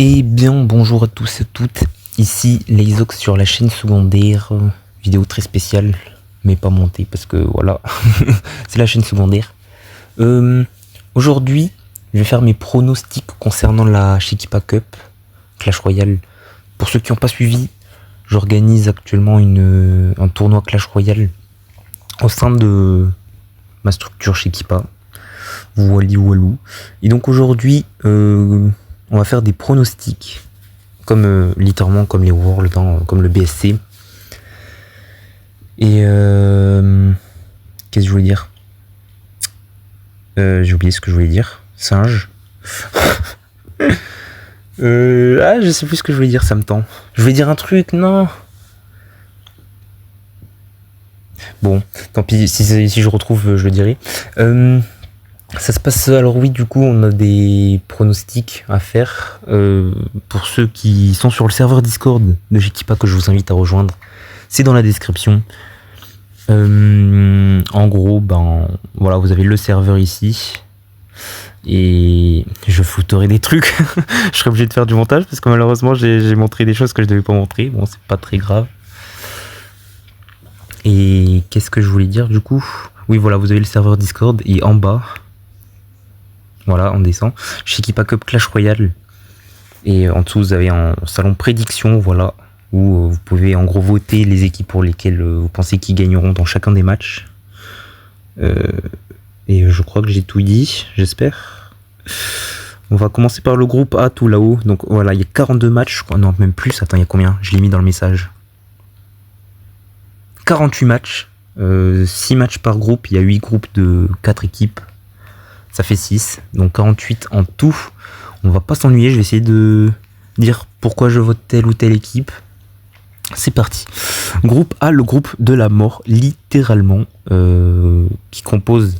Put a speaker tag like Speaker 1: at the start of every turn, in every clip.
Speaker 1: Eh bien, bonjour à tous et toutes, ici Leizox sur la chaîne secondaire, vidéo très spéciale, mais pas montée parce que voilà, c'est la chaîne secondaire. Aujourd'hui, je vais faire mes pronostics concernant la Shekipa Cup, Clash Royale. Pour ceux qui n'ont pas suivi, j'organise actuellement un tournoi Clash Royale au sein de ma structure Shekipa, Wally Walou. Et donc aujourd'hui, on va faire des pronostics, comme littéralement comme les Worlds, comme le BSC. Et qu'est-ce que je voulais dire? J'ai oublié ce que je voulais dire. Singe. Je sais plus ce que je voulais dire, ça me tend. Je voulais dire un truc, non. Bon, tant pis, si je retrouve, je le dirai. Ça se passe, alors oui, du coup, on a des pronostics à faire. Pour ceux qui sont sur le serveur Discord de Shekipa que je vous invite à rejoindre, c'est dans la description. En gros, voilà, vous avez le serveur ici. Et je fouterai des trucs. Je serai obligé de faire du montage parce que malheureusement, j'ai montré des choses que je devais pas montrer. Bon, c'est pas très grave. Et qu'est-ce que je voulais dire du coup? Oui, voilà, vous avez le serveur Discord et en bas, voilà, on descend, Shekipa Cup Clash Royale. Et en dessous, vous avez un salon prédiction, voilà, où vous pouvez en gros voter les équipes pour lesquelles vous pensez qu'ils gagneront dans chacun des matchs. Et je crois que j'ai tout dit, j'espère. On va commencer par le groupe A tout là-haut. Donc voilà, il y a 42 matchs, je crois. Non, même plus. Attends, il y a combien? Je l'ai mis dans le message. 48 matchs. 6 matchs par groupe. Il y a 8 groupes de 4 équipes. Ça fait 6. Donc 48 en tout. On va pas s'ennuyer. Je vais essayer de dire pourquoi je vote telle ou telle équipe. C'est parti. Groupe A, le groupe de la mort, littéralement, qui compose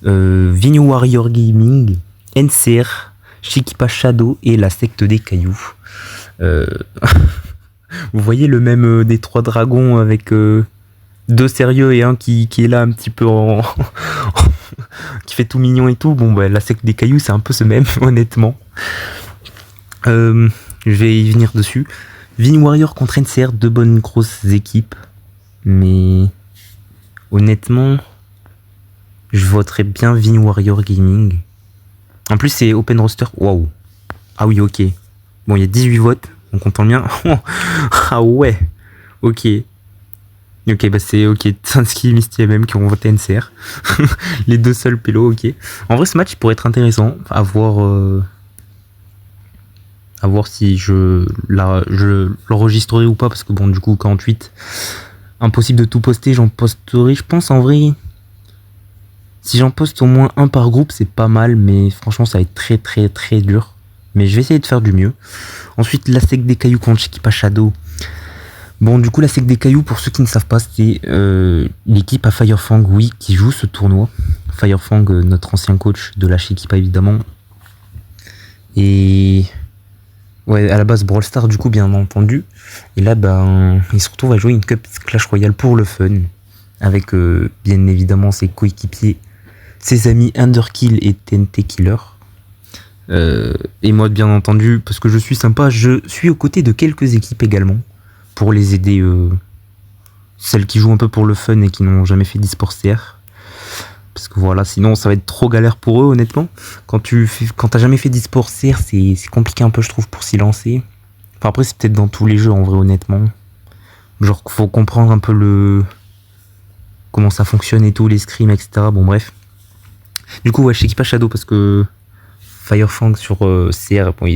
Speaker 1: Vigno Warrior Gaming, NCR, Shekipa Shadow et la secte des cailloux. Vous voyez le même des trois dragons avec deux sérieux et un qui est là un petit peu qui fait tout mignon et tout. Bon, la secte des cailloux, c'est un peu ce même, honnêtement. Je vais y venir dessus. Vin Warrior contre NCR, deux bonnes grosses équipes. Mais honnêtement, je voterais bien Vin Warrior Gaming. En plus, c'est open roster. Waouh. Ah oui, ok. Bon, il y a 18 votes. On compte bien. Ah ouais. Ok. Ok, c'est ok. Tsansky et Misty MM qui ont voté NCR. Les deux seuls pélos, ok. En vrai, ce match pourrait être intéressant. À voir si je l'enregistrerai ou pas. Parce que bon, du coup, 48. Impossible de tout poster. J'en posterai, je pense, en vrai. Si j'en poste au moins un par groupe, c'est pas mal. Mais franchement, ça va être très, très, très dur. Mais je vais essayer de faire du mieux. Ensuite, la secte des cailloux contre Shekipa Shadow. Bon, du coup, la secte des cailloux, pour ceux qui ne savent pas, c'est l'équipe à Firefang, oui, qui joue ce tournoi. Firefang, notre ancien coach de la Shekipa, évidemment. Et ouais, à la base, Brawl Stars, du coup, bien entendu. Et là, il se retrouve à jouer une Cup Clash Royale pour le fun. Avec, bien évidemment, ses coéquipiers, ses amis Underkill et TNT Killer. Et moi, bien entendu, parce que je suis sympa, je suis aux côtés de quelques équipes également pour les aider, celles qui jouent un peu pour le fun et qui n'ont jamais fait d'e-sport CR, parce que voilà, sinon ça va être trop galère pour eux, honnêtement. Quand t'as jamais fait d'e-sport CR, c'est compliqué un peu, je trouve, pour s'y lancer. Enfin, après, c'est peut-être dans tous les jeux, en vrai, honnêtement. Genre, faut comprendre un peu comment ça fonctionne et tout, les scrims, etc. Bon, bref. Du coup, ouais, je Shekipa Shadow, parce que Firefang sur CR, bon,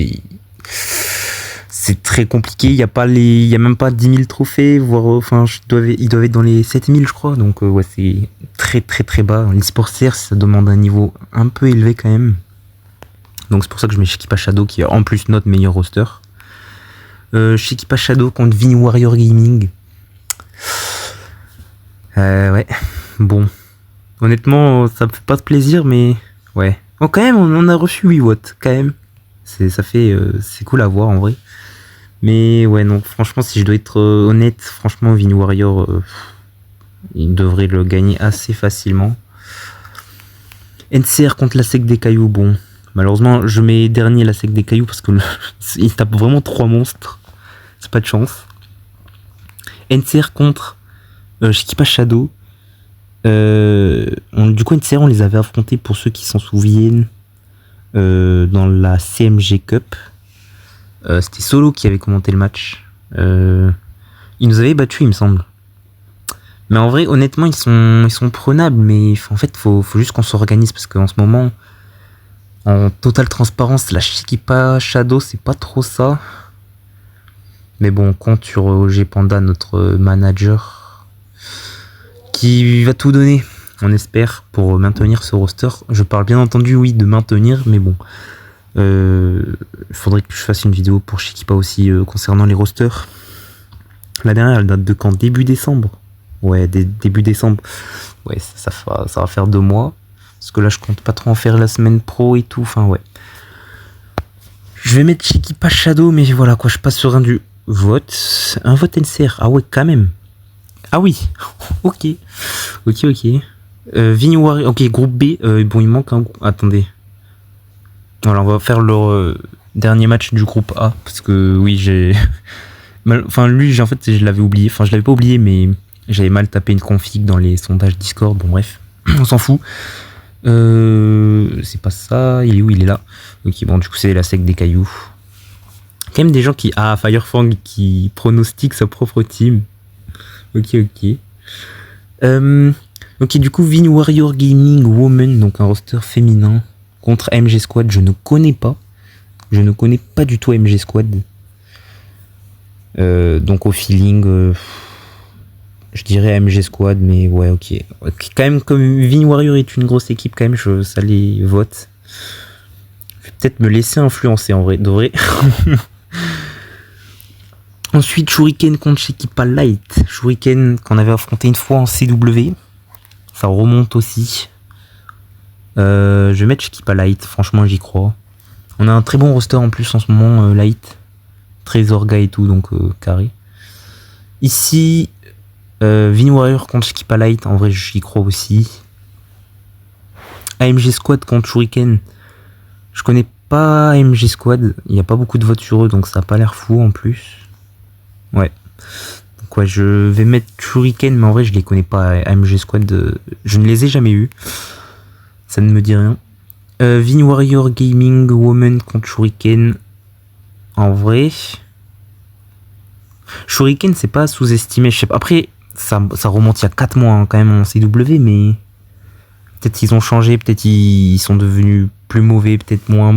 Speaker 1: c'est très compliqué, il y a même pas 10 000 trophées, voire enfin ils doivent être dans les 7 000 je crois, donc ouais, c'est très très très bas. L'e-sport CR, ça demande un niveau un peu élevé quand même. Donc c'est pour ça que je mets Shekipa Shadow qui est en plus notre meilleur roster. Shekipa Shadow contre Vin Warrior Gaming. Ouais, bon. Honnêtement, ça me fait pas de plaisir, mais ouais. Bon, quand même, on a reçu 8 votes, quand même. C'est cool à voir, en vrai. Mais ouais, non, franchement, si je dois être honnête, franchement, Vin Warrior, il devrait le gagner assez facilement. NCR contre la secte des cailloux, bon. Malheureusement, je mets dernier la sec des cailloux parce que il tape vraiment 3 monstres. C'est pas de chance. NCR contre Chikipa Shadow. Du coup, NCR, on les avait affrontés pour ceux qui s'en souviennent dans la CMG Cup. C'était Solo qui avait commenté le match. Il nous avait battu, il me semble. Mais en vrai, honnêtement, ils sont prenables. Mais en fait, faut juste qu'on s'organise parce qu'en ce moment, en totale transparence, la Chikipa Shadow, c'est pas trop ça. Mais bon, on compte sur OG Panda, notre manager, qui va tout donner, on espère, pour maintenir ce roster. Je parle bien entendu, oui, de maintenir, mais bon. Il faudrait que je fasse une vidéo pour Chikipa aussi concernant les rosters. La dernière, elle date de quand? Début décembre. Ouais, début décembre. Ouais, ça va faire 2 mois. Parce que là, je compte pas trop en faire la semaine pro et tout. Enfin, ouais. Je vais mettre Chikipa Shadow, mais voilà quoi, je passe sur un du vote. Un vote NCR. Ah ouais, quand même. Ah oui. Ok. Vigny Warrior. Ok, groupe B. Bon, il manque un. Attendez. Voilà, on va faire le dernier match du groupe A. Parce que oui, j'ai. Enfin, lui, en fait, je l'avais oublié. Enfin, je l'avais pas oublié, mais j'avais mal tapé une config dans les sondages Discord. Bon, bref. On s'en fout. C'est pas ça. Il est où? Il est là. Ok, bon, du coup, c'est la sec des cailloux. Quand même des gens qui. Ah, Firefang qui pronostique sa propre team. Ok. Ok, du coup, Vin Warrior Gaming Woman, donc un roster féminin, contre MG Squad. Je ne connais pas. Je ne connais pas du tout MG Squad. Donc au feeling, je dirais MG Squad, mais ouais, ok. Quand même, comme Vin Warrior est une grosse équipe, quand même, ça les vote. Je vais peut-être me laisser influencer en vrai, de vrai. Ensuite, Shuriken contre Chikipa Light. Shuriken qu'on avait affronté une fois en CW. Ça remonte aussi. Je vais mettre Chikipa Light, franchement j'y crois. On a un très bon roster en plus en ce moment, Light. Très orga et tout, donc carré. Ici, Vin Warrior contre Chikipa Light, en vrai j'y crois aussi. AMG Squad contre Shuriken. Je connais pas AMG Squad, il n'y a pas beaucoup de votes sur eux, donc ça a pas l'air fou en plus. Ouais. Donc ouais, je vais mettre Shuriken, mais en vrai je les connais pas. AMG Squad, je ne les ai jamais eus. Ça ne me dit rien. Vin Warrior Gaming Woman contre Shuriken. En vrai, Shuriken c'est pas sous-estimé. Je sais pas. Après, ça remonte il y a 4 mois hein, quand même en CW, mais peut-être qu'ils ont changé, peut-être ils sont devenus plus mauvais, peut-être moins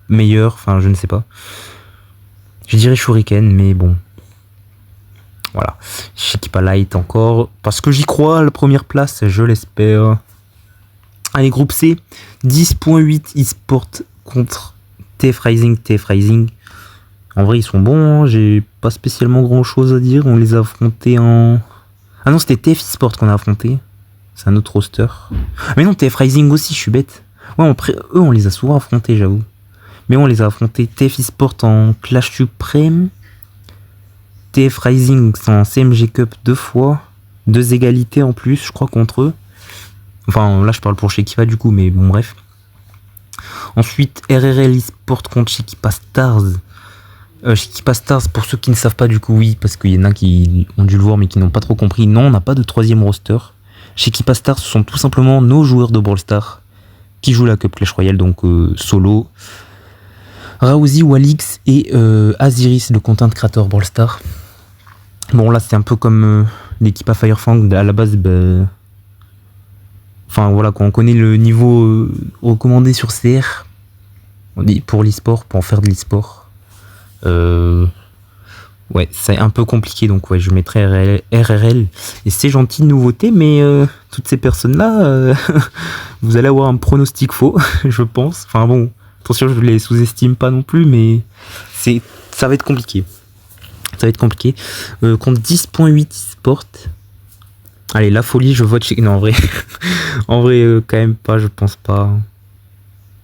Speaker 1: meilleurs. Enfin, je ne sais pas. Je dirais Shuriken, mais bon. Voilà. Chikipa Light encore. Parce que j'y crois à la première place, je l'espère. Allez, groupe C. 10.8 eSport contre TF Rising. En vrai, ils sont bons. Hein. J'ai pas spécialement grand chose à dire. On les a affrontés en. Ah non, c'était TF eSport qu'on a affronté. C'est un autre roster. Mais non, TF Rising aussi, je suis bête. Ouais, eux, on les a souvent affrontés, j'avoue. Mais on les a affrontés TF eSport en Clash Supreme. TF Rising en CMG Cup 2 fois. 2 égalités en plus, je crois, contre eux. Enfin, là, je parle pour Chikipa du coup, mais bon, bref. Ensuite, RRL eSport contre Chikipa Stars. Chikipa Stars, pour ceux qui ne savent pas du coup, oui, parce qu'il y en a qui ont dû le voir mais qui n'ont pas trop compris. Non, on n'a pas de 3ème roster. Chikipa Stars, ce sont tout simplement nos joueurs de Brawl Stars qui jouent la Cup Clash Royale, donc Solo, Raouzi, Walix et Aziris, le content créateur Brawl Stars. Bon, là, c'est un peu comme l'équipe à Firefang. À la base, enfin voilà, quand on connaît le niveau recommandé sur CR pour l'e-sport, pour en faire de l'e-sport. Ouais, c'est un peu compliqué, donc ouais, je mettrai RRL. Et c'est gentil de nouveauté, mais toutes ces personnes-là, vous allez avoir un pronostic faux, je pense. Enfin bon, attention, je les sous-estime pas non plus, mais ça va être compliqué. Contre 10.8 eSport. Allez, la folie, je vote chez. Non, en vrai, quand même pas, je pense pas.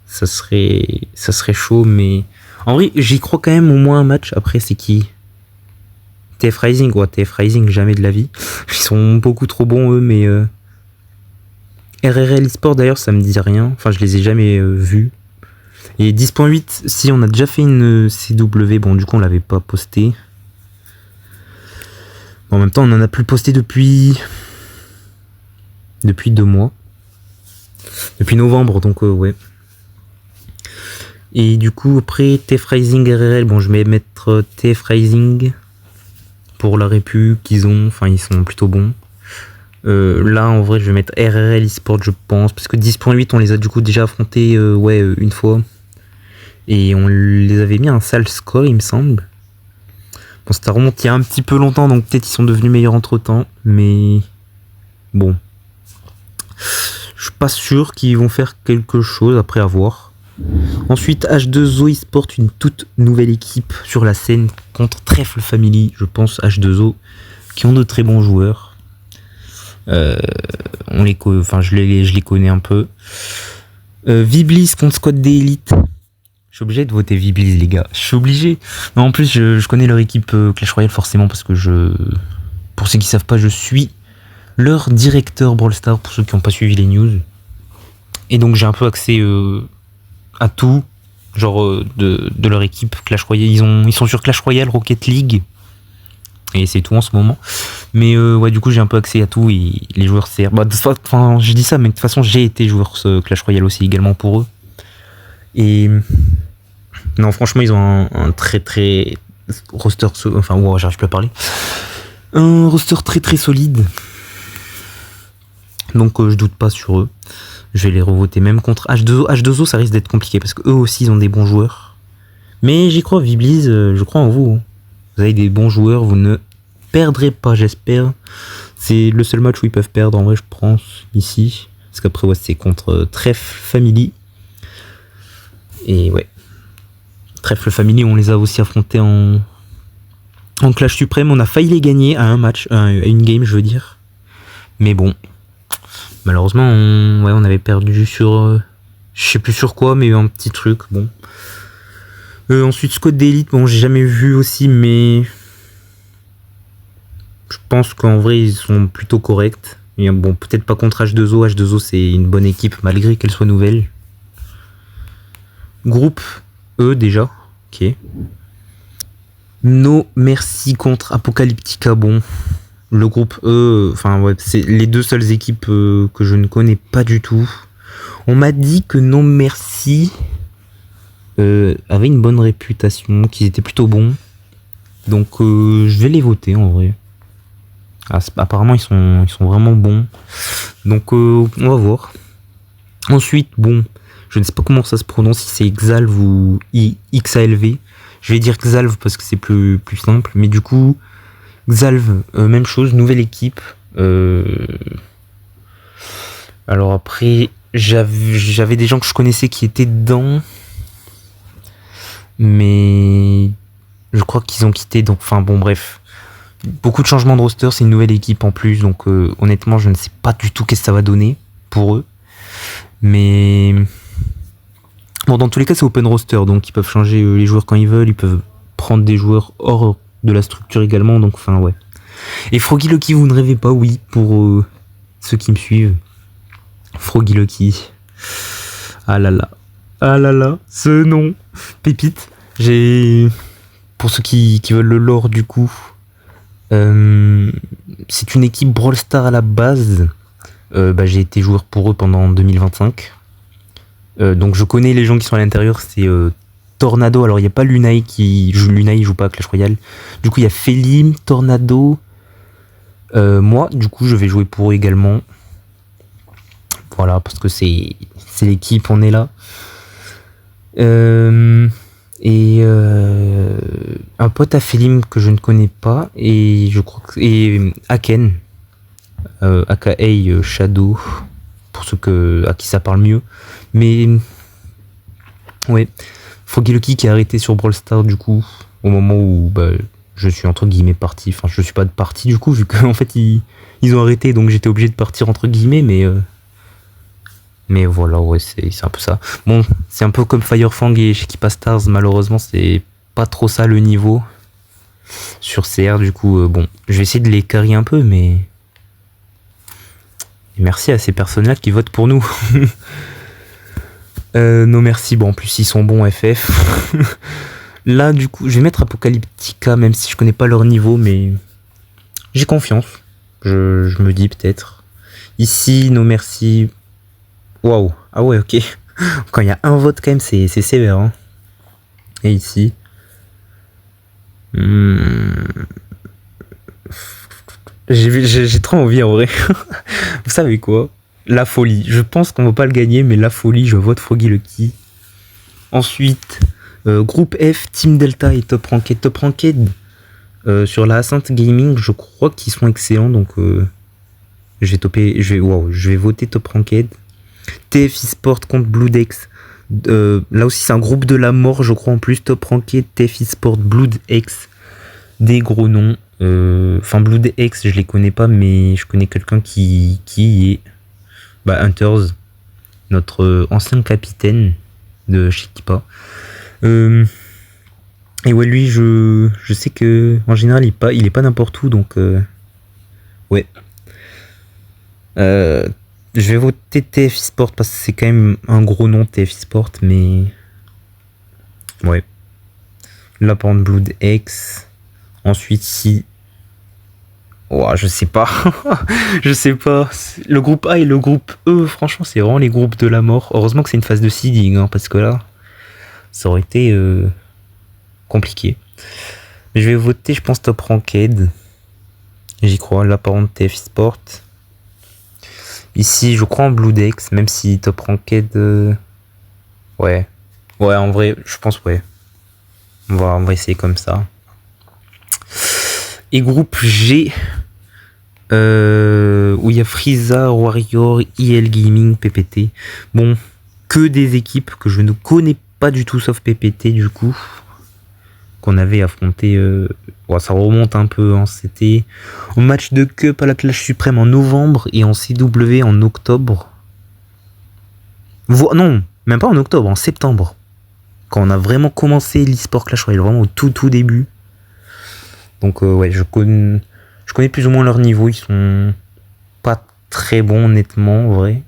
Speaker 1: Ça serait chaud, mais en vrai, j'y crois quand même au moins un match. Après, c'est qui? TF Rising, ouais, TF Rising, jamais de la vie. Ils sont beaucoup trop bons, eux, mais RRL eSport, d'ailleurs, ça me dit rien. Enfin, je les ai jamais vus. Et 10.8, si on a déjà fait une CW, bon du coup on l'avait pas posté. En même temps on en a plus posté depuis 2 mois. Depuis novembre, donc ouais. Et du coup après TF Rising RRL, bon je vais mettre TF Rising pour la répu qu'ils ont, enfin ils sont plutôt bons. Là en vrai je vais mettre RRL eSport je pense, parce que 10.8 on les a du coup déjà affrontés une fois. Et on les avait mis un sale score il me semble. Bon ça remonte il y a un petit peu longtemps, donc peut-être ils sont devenus meilleurs entre temps, mais bon. Je suis pas sûr qu'ils vont faire quelque chose après avoir. Ensuite H2O eSport, une toute nouvelle équipe sur la scène contre Trèfle Family, je pense H2O, qui ont de très bons joueurs. Je les connais un peu. Viblis contre Squad d'élite. Je suis obligé de voter Viblis les gars. Je suis obligé. Non, en plus je connais leur équipe Clash Royale forcément parce que pour ceux qui savent pas, je suis leur directeur Brawl Stars pour ceux qui n'ont pas suivi les news. Et donc j'ai un peu accès à tout, genre de leur équipe Clash Royale. Ils sont sur Clash Royale, Rocket League. Et c'est tout en ce moment. Mais ouais, du coup j'ai un peu accès à tout et les joueurs CR. Bah, enfin, je dis ça, mais de toute façon j'ai été joueur Clash Royale aussi également pour eux. Et non, franchement ils ont un très très roster, enfin wow, j'arrive plus à parler. Un roster très très solide. Donc je doute pas sur eux. Je vais les revoter même contre H2O. H2O ça risque d'être compliqué parce que eux aussi ils ont des bons joueurs. Mais j'y crois, Viblis, je crois en vous. Vous avez des bons joueurs, vous ne perdrez pas, j'espère. C'est le seul match où ils peuvent perdre, en vrai, je pense, ici. Parce qu'après, ouais, c'est contre Trèfle Family. Et ouais. Trèfle Family, on les a aussi affrontés en Clash Suprême. On a failli les gagner à un match, à une game, je veux dire. Mais bon. Malheureusement, on avait perdu sur... je sais plus sur quoi, mais un petit truc, bon. Ensuite, Squad d'élite, bon, j'ai jamais vu aussi, mais je pense qu'en vrai, ils sont plutôt corrects. Et bon, peut-être pas contre H2O. H2O, c'est une bonne équipe, malgré qu'elle soit nouvelle. Groupe E, déjà. Ok. No Merci contre Apocalyptica, bon. Le groupe E, enfin, ouais, c'est les deux seules équipes que je ne connais pas du tout. On m'a dit que No Merci... avaient une bonne réputation, qu'ils étaient plutôt bons. Donc je vais les voter en vrai. Apparemment ils sont vraiment bons. Donc on va voir. Ensuite, bon, je ne sais pas comment ça se prononce, si c'est Xalv ou XALV. Je vais dire Xalv parce que c'est plus simple. Mais du coup, Xalv, même chose, nouvelle équipe. Alors après, j'avais des gens que je connaissais qui étaient dedans. Mais je crois qu'ils ont quitté, donc enfin bon bref. Beaucoup de changements de roster, c'est une nouvelle équipe en plus, donc honnêtement je ne sais pas du tout qu'est-ce que ça va donner pour eux. Mais bon, dans tous les cas c'est open roster, donc ils peuvent changer les joueurs quand ils veulent, ils peuvent prendre des joueurs hors de la structure également, donc enfin ouais. Et Froggy Lucky, vous ne rêvez pas, oui, pour ceux qui me suivent. Froggy Lucky. Ah là là. Ah là là, ce nom. Pépite. Pour ceux qui veulent le lore du coup, c'est une équipe Brawl Stars à la base. J'ai été joueur pour eux pendant 2025. Donc je connais les gens qui sont à l'intérieur, c'est Tornado. Alors il n'y a pas Lunai Lunai il joue pas à Clash Royale. Du coup il y a Félim, Tornado. Moi du coup je vais jouer pour eux également. Voilà, parce que c'est l'équipe, on est là. Un pote à Félim que je ne connais pas, et je crois que Aken, aka Shadow, pour ceux à qui ça parle mieux. Mais ouais, Froggy Lucky qui a arrêté sur Brawl Stars du coup au moment où je suis entre guillemets parti. Enfin, je suis pas de parti du coup vu qu'en fait ils ont arrêté, donc j'étais obligé de partir entre guillemets, mais voilà, ouais, c'est un peu ça. Bon, c'est un peu comme Firefang et Shekipa Stars, malheureusement, c'est pas trop ça le niveau sur CR, du coup, bon, je vais essayer de les carry un peu, mais... Et merci à ces personnes-là qui votent pour nous. No merci, bon en plus ils sont bons FF. Là du coup je vais mettre Apocalyptica même si je connais pas leur niveau mais j'ai confiance. Je me dis peut-être. Ici no merci. Waouh. Ah ouais ok. Quand il y a un vote quand même c'est sévère hein. Et ici. J'ai trop envie en vrai. Vous savez quoi? La folie. Je pense qu'on va pas le gagner, mais la folie, je vote Froggy Lucky. Ensuite, groupe F, Team Delta et Top Ranked. Top Ranked, sur la Ascent Gaming, je crois qu'ils sont excellents, donc je vais voter Top Ranked. TF Esport contre Blue Dex. Là aussi, c'est un groupe de la mort, je crois en plus. Top Ranked, TF Esport, Blue Dex. Des gros noms. Enfin, Blue Dex, je les connais pas, mais je connais quelqu'un qui est. Bah, Hunters, notre ancien capitaine de chez Kipa. Et ouais, lui, je sais que en général, il est pas n'importe où, donc ouais. Je vais voter TF Sport parce que c'est quand même un gros nom TF Sport, mais ouais. Là, par exemple, Blood X. Ensuite, si. Ouah, je sais pas. Je sais pas. Le groupe A et le groupe E, franchement, c'est vraiment les groupes de la mort. Heureusement que c'est une phase de seeding, hein, parce que là, ça aurait été compliqué. Mais je vais voter, je pense, Top Ranked. J'y crois. Là, par contre, TF Sport. Ici, je crois en Blue Dex, même si Top Ranked. Ouais. Ouais, en vrai, je pense, ouais. On va essayer comme ça. Et groupe G, où il y a Frieza, Warrior, IL Gaming, PPT. Bon, que des équipes que je ne connais pas du tout, sauf PPT du coup, qu'on avait affronté. Ça remonte un peu, hein, c'était au match de Cup à la Clash Suprême en novembre et en CW en octobre. Non, même pas en octobre, en septembre. Quand on a vraiment commencé l'e-sport Clash Royale, vraiment au tout début. Donc ouais, je connais plus ou moins leur niveau, ils sont pas très bons honnêtement en vrai.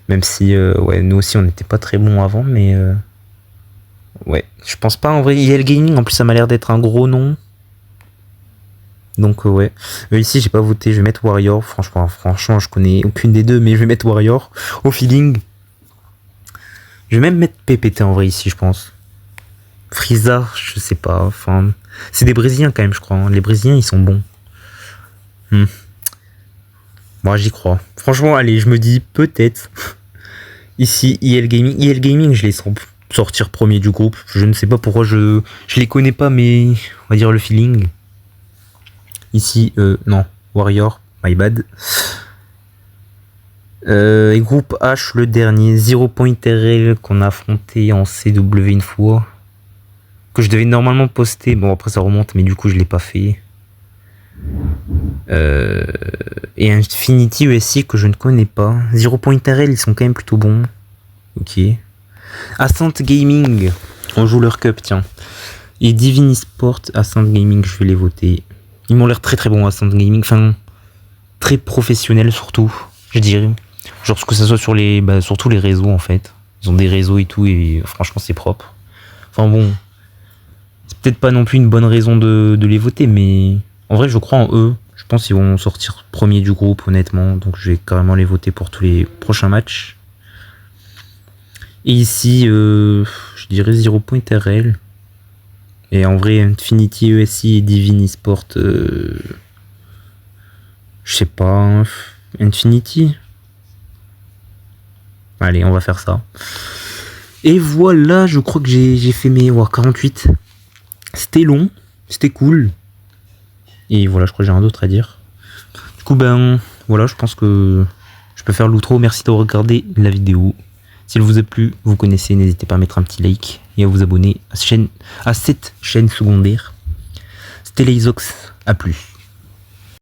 Speaker 1: Même si ouais, nous aussi on n'était pas très bons avant, mais ouais, je pense pas en vrai. IL Gaming en plus ça m'a l'air d'être un gros nom. Donc ouais. Ici j'ai pas voté, je vais mettre Warrior. Franchement je connais aucune des deux, mais je vais mettre Warrior au feeling. Je vais même mettre PPT en vrai ici je pense. Frieza, je sais pas, enfin. C'est des Brésiliens quand même, je crois. Hein. Les Brésiliens, ils sont bons. Moi, j'y crois. Franchement, allez, je me dis peut-être. Ici, IL Gaming. IL Gaming, je les sens sortir premier du groupe. Je ne sais pas pourquoi je les connais pas, mais on va dire le feeling. Ici, non. Warrior, my bad. Et groupe H, le dernier. 0 Point RL qu'on a affronté en CW une fois. Que je devais normalement poster. Bon, après ça remonte, mais du coup, je l'ai pas fait. Et Infinity ESC que je ne connais pas. 0 Point RL, ils sont quand même plutôt bons. Ok. Ascent Gaming, on joue leur cup, tiens. Et Divine Esport, Ascent Gaming, je vais les voter. Ils m'ont l'air très bons, Ascent Gaming. Enfin, très professionnels surtout, je dirais. Genre, que ça soit sur surtout les réseaux en fait. Ils ont des réseaux et tout, et franchement, c'est propre. Enfin bon. C'est peut-être pas non plus une bonne raison de les voter, mais en vrai, je crois en eux. Je pense qu'ils vont sortir premier du groupe, honnêtement. Donc, je vais carrément les voter pour tous les prochains matchs. Et ici, je dirais 0 Point RL. Et en vrai, Infinity ESI et Divine Esport, je sais pas. Infinity. Allez, on va faire ça. Et voilà, je crois que j'ai fait mes 48. C'était long, c'était cool. Et voilà, je crois que j'ai rien d'autre à dire. Du coup, voilà, je pense que je peux faire l'outro. Merci de regarder la vidéo. Si elle vous a plu, vous connaissez, n'hésitez pas à mettre un petit like et à vous abonner à cette chaîne secondaire. C'était Leizox, à plus.